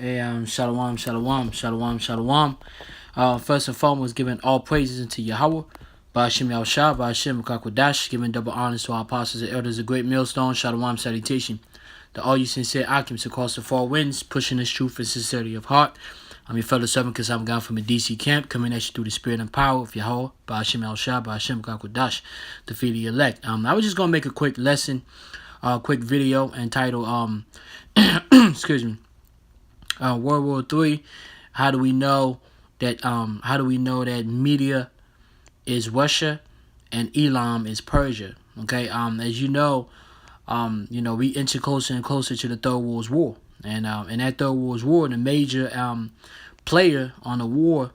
Shalom, shalom, shalom, shalom. First and foremost, giving all praises unto Yahweh. Ba'ashem Yahushua, Ba'ashem Kakwadash, giving double honors to our apostles and elders, a great millstone, shalom salutation. To all you sincere occupants across the four winds, pushing this truth and sincerity of heart. I'm your fellow servant, because I'm gone from a DC camp, coming at you through the spirit and power of Yahweh, Ba'ashem Yahushua, Ba'ashem Kakwadash, the feet of the elect. I was just going to make a quick lesson, quick video entitled, excuse me, World War III. How do we know that? How do we know that Media is Russia and Elam is Persia? Okay. As you know, we inch closer and closer to the Third World War, and in that Third World War, the major player on the war,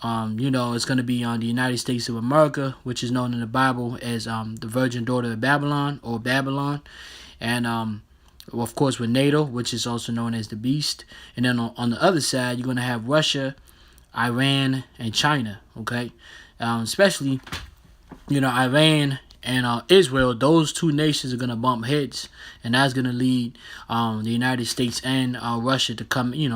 it's going to be on the United States of America, which is known in the Bible as the Virgin Daughter of Babylon or Babylon, and of course, with NATO, which is also known as the Beast. And then on the other side, you're going to have Russia, Iran, and China, okay? Especially, Iran and Israel, those two nations are going to bump heads. And that's going to lead the United States and Russia to come in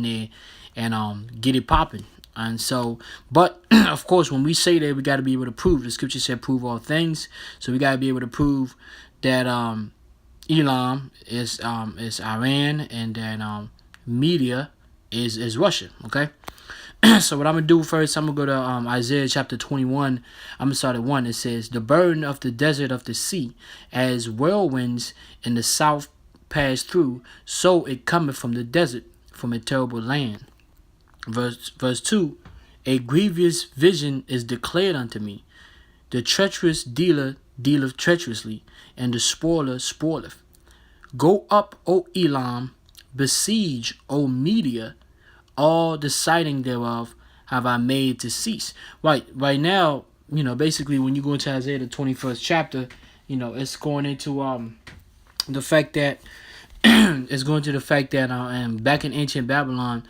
there and get it popping. And so, but, of course, when we say that, we got to be able to prove. The scripture said, prove all things. So we got to be able to prove that Elam is Iran, and then Media is Russia. Okay, so what I'm gonna do first, I'm gonna go to Isaiah chapter 21. I'm gonna start at 1. It says, "The burden of the desert of the sea, as whirlwinds in the south pass through, so it cometh from the desert, from a terrible land." Verse 2. "A grievous vision is declared unto me. The treacherous dealer dealeth treacherously, and the spoiler spoileth. Go up, O Elam, besiege, O Media, all the sighting thereof have I made to cease." Right now, basically when you go into Isaiah the 21st chapter, it's going into the fact that back in ancient Babylon,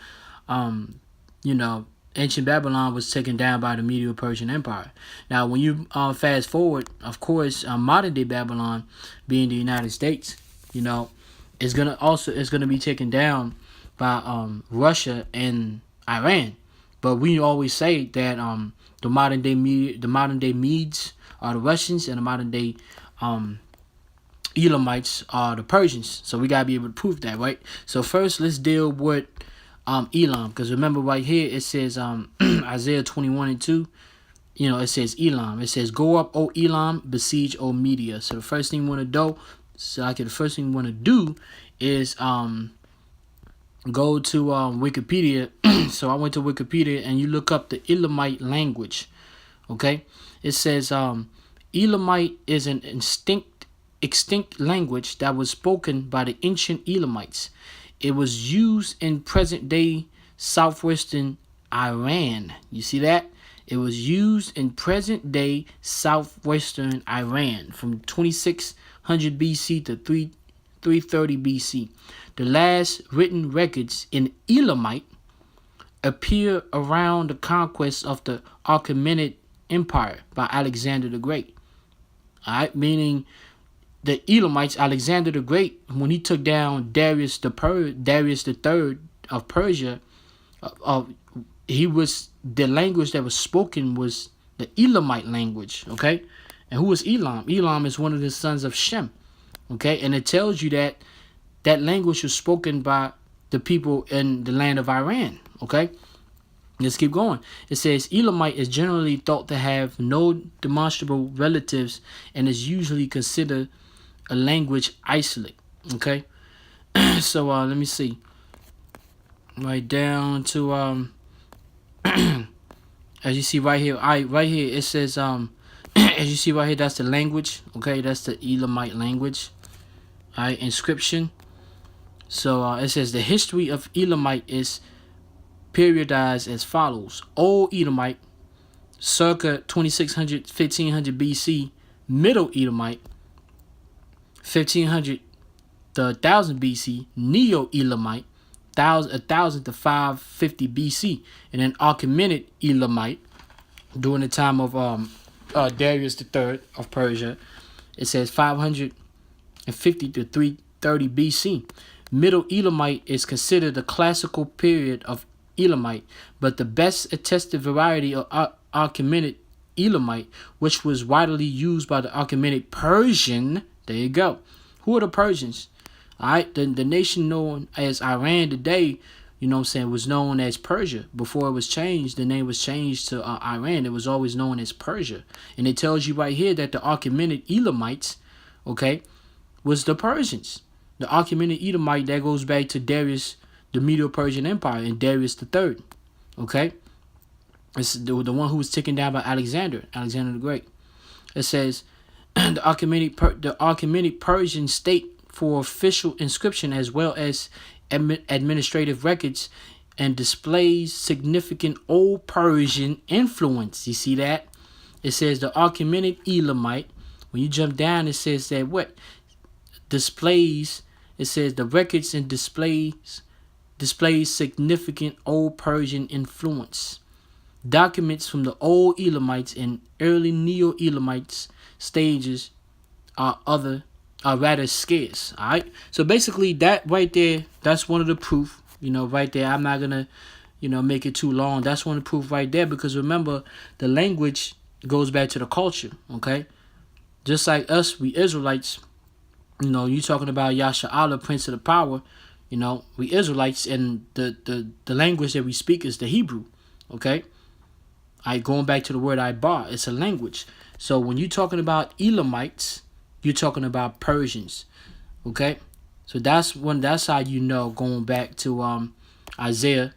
ancient Babylon was taken down by the Medo-Persian Empire. Now, when you fast forward, of course, modern-day Babylon, being the United States, is gonna be taken down by Russia and Iran. But we always say that the modern-day Medes are the Russians, and the modern-day Elamites are the Persians. So we gotta be able to prove that, right? So first, let's deal with Elam, because remember right here it says Isaiah 21:2, it says Elam. It says, "Go up, O Elam, besiege, O Media." So the first thing we want to do is go to Wikipedia. So I went to Wikipedia, and you look up the Elamite language. Okay, it says Elamite is an extinct language that was spoken by the ancient Elamites. It was used in present-day southwestern Iran. You see that? It was used in present-day southwestern Iran from 2600 BC to 330 BC. The last written records in Elamite appear around the conquest of the Achaemenid Empire by Alexander the Great. All right, meaning the Elamites, Alexander the Great, when he took down Darius the Third of Persia, the language that was spoken was the Elamite language. Okay, and who was Elam? Elam is one of the sons of Shem. Okay, and it tells you that language was spoken by the people in the land of Iran. Okay, let's keep going. It says Elamite is generally thought to have no demonstrable relatives and is usually considered a language isolate. Okay, so let me see. Right down to as you see right here, right here it says as you see right here, that's the language. Okay, that's the Elamite language. All right, inscription. So it says the history of Elamite is periodized as follows: Old Elamite, circa 2600 1500 BC. Middle Elamite, 1500 to 1000 BC. Neo-Elamite, 1000 to 550 BC. And then Achaemenid Elamite, during the time of Darius III of Persia, it says 550 to 330 BC. Middle Elamite is considered the classical period of Elamite, but the best attested variety of Achaemenid Elamite, which was widely used by the Achaemenid Persian. There you go. Who are the Persians? All right, the nation known as Iran today, you know what I'm saying, was known as Persia. Before it was changed, the name was changed to Iran. It was always known as Persia. And it tells you right here that the Achaemenid Elamites, okay, was the Persians. The Achaemenid Elamite, that goes back to Darius, the Medo-Persian Empire, and Darius III, okay? It's the one who was taken down by Alexander the Great. It says, the Achaemenid Persian state for official inscription as well as administrative records and displays significant Old Persian influence. You see that? It says the Achaemenid Elamite. When you jump down, it says that what? Displays. It says the records and displays significant Old Persian influence. Documents from the Old Elamites and early Neo-Elamites stages are rather scarce. All right. So basically, that right there, that's one of the proof. You know, right there. I'm not gonna, make it too long. That's one of the proof right there, because remember, the language goes back to the culture. Okay. Just like us, we Israelites. You talking about Yasha Allah, Prince of the Power. We Israelites, and the language that we speak is the Hebrew. Okay. Going back to the word Ibar, it's a language. So when you're talking about Elamites, you're talking about Persians. Okay? So that's how you know, going back to Isaiah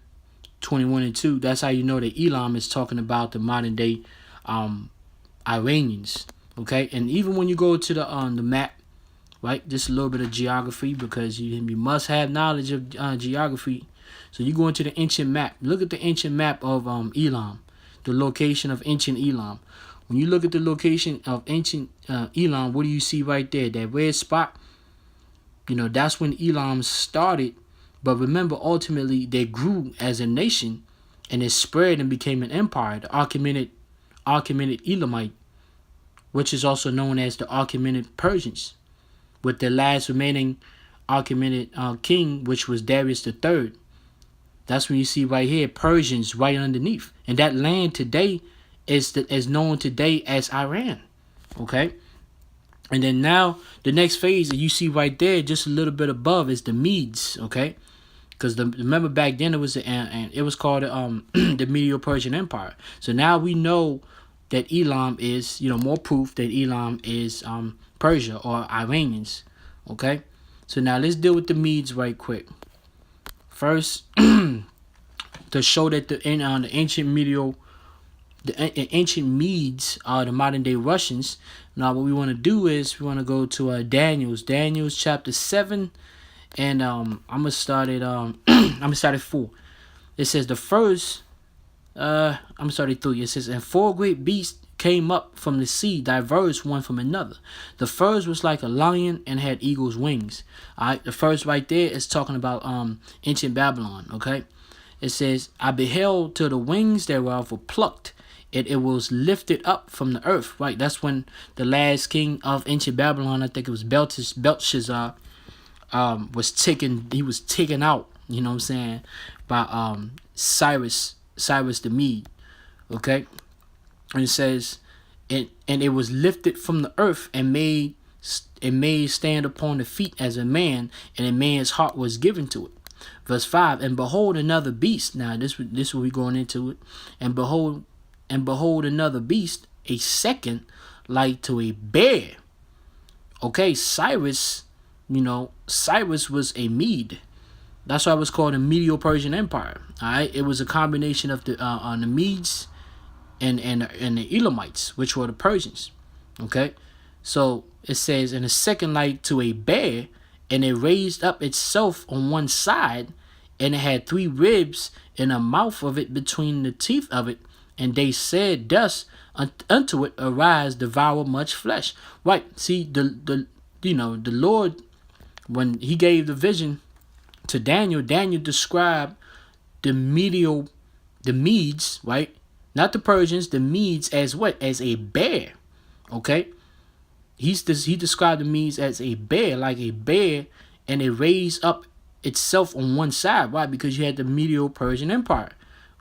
21:2, that's how you know that Elam is talking about the modern day Iranians. Okay? And even when you go to the map, right? Just a little bit of geography, because you must have knowledge of geography. So you go into the ancient map. Look at the ancient map of Elam. The location of ancient Elam. When you look at the location of ancient Elam, what do you see right there? That red spot. That's when Elam started. But remember, ultimately, they grew as a nation, and it spread and became an empire. The Achaemenid Elamite, which is also known as the Achaemenid Persians, with the last remaining Achaemenid king, which was Darius III. That's when you see right here, Persians right underneath. And that land today is known today as Iran. Okay? And then now, the next phase that you see right there, just a little bit above, is the Medes. Okay? Because remember back then, it was called the Medo-Persian Empire. So now we know that Elam is, more proof that Elam is Persia or Iranians. Okay? So now let's deal with the Medes right quick. First, to show that the ancient Medes are the modern day Russians. Now, what we want to do is we want to go to Daniel's chapter 7, and I'm gonna start at 4. It says the first. I'm gonna start at 3. It says, and 4 great beasts came up from the sea, diverse one from another. The first was like a lion and had eagle's wings. All right, the first right there is talking about ancient Babylon. Okay, it says, I beheld till the wings thereof were plucked, and it was lifted up from the earth. Right, that's when the last king of ancient Babylon, I think it was Belshazzar, was taken. He was taken out. You know what I'm saying, by Cyrus the Mede. Okay. And it says, and it was lifted from the earth and made stand upon the feet as a man, and a man's heart was given to it. Verse 5, and behold another beast. Now this will be going into it. And behold another beast, a second, like to a bear. Okay, Cyrus was a Mede. That's why it was called the Medo-Persian Empire. All right, it was a combination of the Medes and the Elamites, which were the Persians. Okay, so it says, and a second like to a bear, and it raised up itself on one side, and it had 3 ribs in the mouth of it between the teeth of it, and they said thus unto it, arise, devour much flesh. Right, see, the Lord, when he gave the vision to Daniel described the Medes, right? Not the Persians, the Medes, as what? As a bear. Okay? He described the Medes as a bear, like a bear, and it raised up itself on one side. Why? Because you had the Medo-Persian Empire,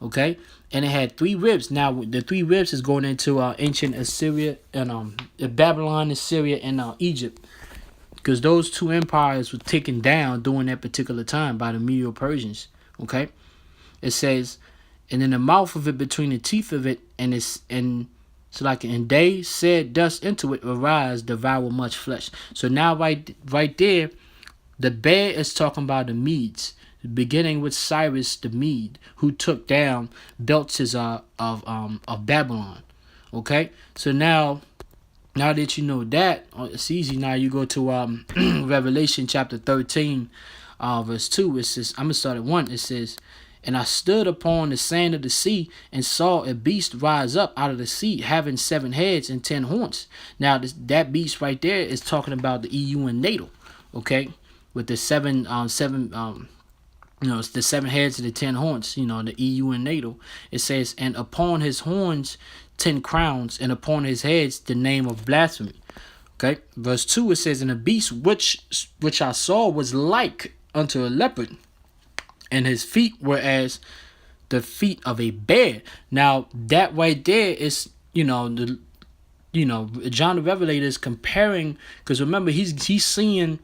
okay, and it had 3 ribs. Now the 3 ribs is going into ancient Assyria and Babylon, Assyria, and Egypt, because those 2 empires were taken down during that particular time by the Medo-Persians. Okay, it says, and in the mouth of it, between the teeth of it, and they said thus into it, arise, devour much flesh. So now right there, the bear is talking about the Medes, beginning with Cyrus the Mede, who took down Belteshazzar of Babylon. Okay, so now that you know that, it's easy. Now you go to Revelation chapter 13, verse 2. It says, I'm gonna start at 1. It says, and I stood upon the sand of the sea and saw a beast rise up out of the sea, having 7 heads and 10 horns. Now that beast right there is talking about the EU and NATO, okay, with the it's the 7 heads and the 10 horns. The EU and NATO. It says, and upon his horns 10 crowns, and upon his heads the name of blasphemy. Okay, verse 2, it says, and the beast which I saw was like unto a leopard, and his feet were as the feet of a bear. Now that right there is, John the Revelator is comparing, because remember he's seeing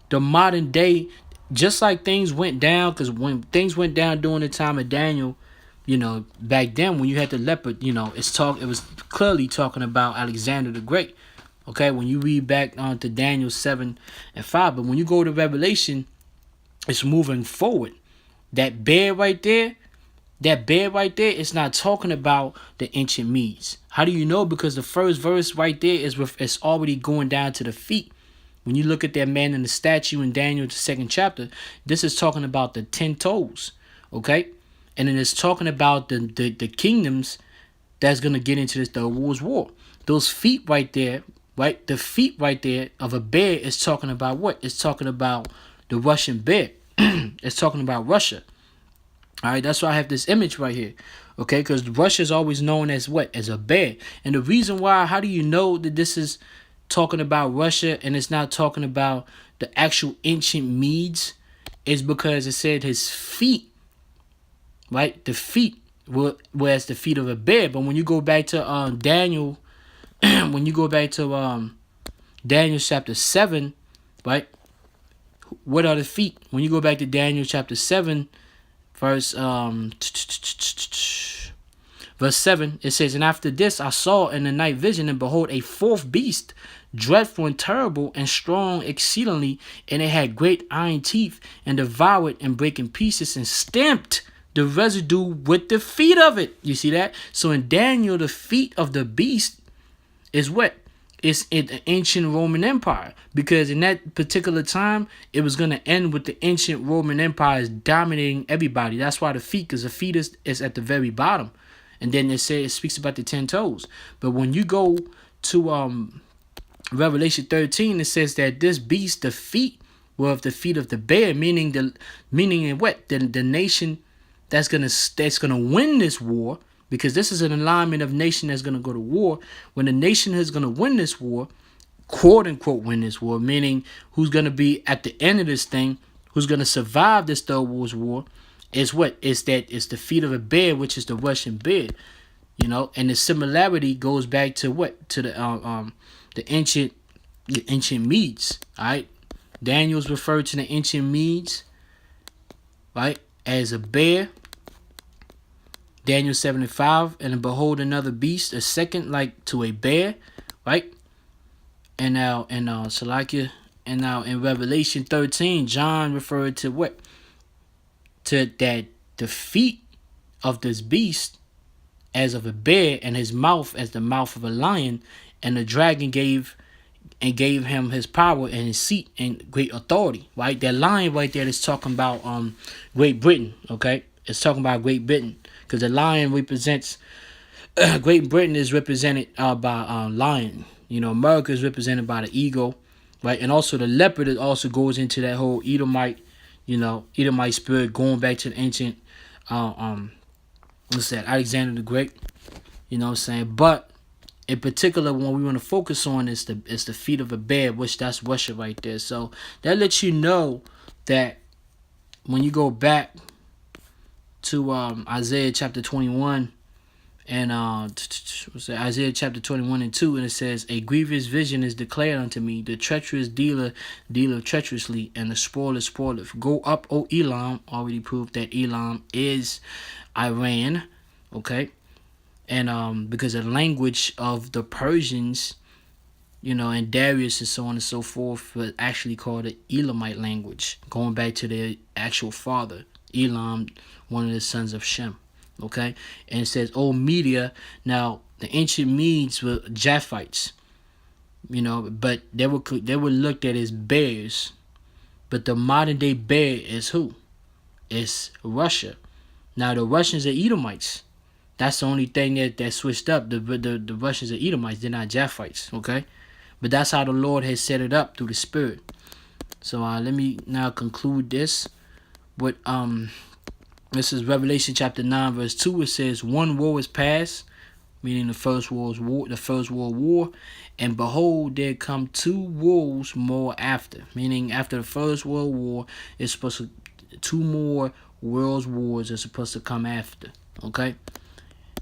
the modern day, just like things went down, because when things went down during the time of Daniel, back then when you had the leopard, it was clearly talking about Alexander the Great. Okay, when you read back on to Daniel 7 and 5, but when you go to Revelation, it's moving forward. That bear right there is not talking about the ancient Medes. How do you know? Because the first verse right there it's already going down to the feet. When you look at that man in the statue in Daniel, the 2nd chapter, this is talking about the 10 toes, okay? And then it's talking about the kingdoms that's going to get into this Third World War. Those feet right there, right? The feet right there of a bear is talking about what? It's talking about the Russian bear. It's talking about Russia. All right, that's why I have this image right here. Okay, because Russia is always known as what? As a bear. And the reason why, how do you know that this is talking about Russia and it's not talking about the actual ancient Medes, is because it said his feet, right? The feet were as the feet of a bear. But when you go back to Daniel, when you go back to Daniel chapter 7, right? What are the feet? When you go back to Daniel chapter 7, verse 7, it says, and after this I saw in the night vision, and behold, a 4th beast, dreadful and terrible and strong exceedingly, and it had great iron teeth, and devoured and brake in pieces and stamped the residue with the feet of it. You see that? So in Daniel, the feet of the beast is what? It's in the ancient Roman Empire, because in that particular time, it was going to end with the ancient Roman Empire dominating everybody. That's why the feet, because the feet is at the very bottom. And then it speaks about the 10 toes. But when you go to Revelation 13, it says that this beast, the feet, were of the feet of the bear, meaning what? The nation that's gonna win this war. Because this is an alignment of nation that's going to go to war. When the nation is going to win this war, quote unquote win this war, meaning who's going to be at the end of this thing, who's going to survive this Third World War, is what? It's the feet of a bear, which is the Russian bear. And the similarity goes back to what? To the ancient Medes. All right, Daniel's referred to the ancient Medes, right, as a bear. Daniel 7 and 5, and behold another beast, a second like to a bear, right? And now in Salakia, and now in Revelation 13, John referred to what? To that the feet of this beast as of a bear, and his mouth as the mouth of a lion, and the dragon gave him his power and his seat and great authority, right? That lion right there is talking about Great Britain, okay? It's talking about Great Britain. Because the lion represents, Great Britain is represented by lion. America is represented by the eagle, right? And also the leopard also goes into that whole Edomite, Edomite spirit, going back to the ancient, Alexander the Great. You know what I'm saying? But in particular, what we want to focus on is the feet of a bear, which that's Russia right there. So that lets you know that when you go back to Isaiah chapter 21 and Isaiah chapter 21 and 2, and it says, a grievous vision is declared unto me, the treacherous dealer dealeth treacherously, and the spoiler spoileth. Go up, O Elam. Already proved that Elam is Iran, okay? And because the language of the Persians, and Darius and so on and so forth, was actually called the Elamite language, going back to their actual father, Elam, one of the sons of Shem. Okay, and it says, "Oh, Media." Now, the ancient Medes were Japhites, but they were looked at as bears. But the modern day bear is who? It's Russia. Now, the Russians are Edomites. That's the only thing that switched up. The Russians are Edomites. They're not Japhites. Okay, but that's how the Lord has set it up through the Spirit. So let me now conclude this with this is Revelation chapter 9 verse 2. It says, one war is past, meaning the First World War, and behold, there come 2 wars more after, meaning after the First World War, it's supposed to 2 more world wars are supposed to come after. Okay,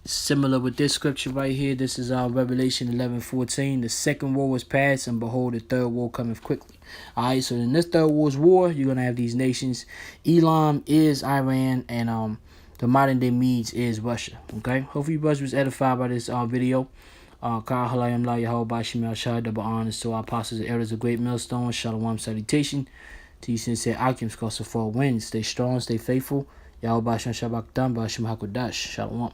similar with this scripture right here. This is Revelation 11:14. The second war was past, and behold, the third war cometh quickly. Alright, so in this third war's war, you're gonna have these nations. Elam is Iran, and the modern day Medes is Russia. Okay, hopefully you brothers was edified by this video. Kyle Halayim La Yahweh Shemel Shah, double honors to our apostles and elders of great millstone. Shalom salutation to you sincere Akim, cause of 4 winds. Stay strong, stay faithful. Yahweh Shem Shabbat Dam, Ba'Shem Hakodash. Shalom.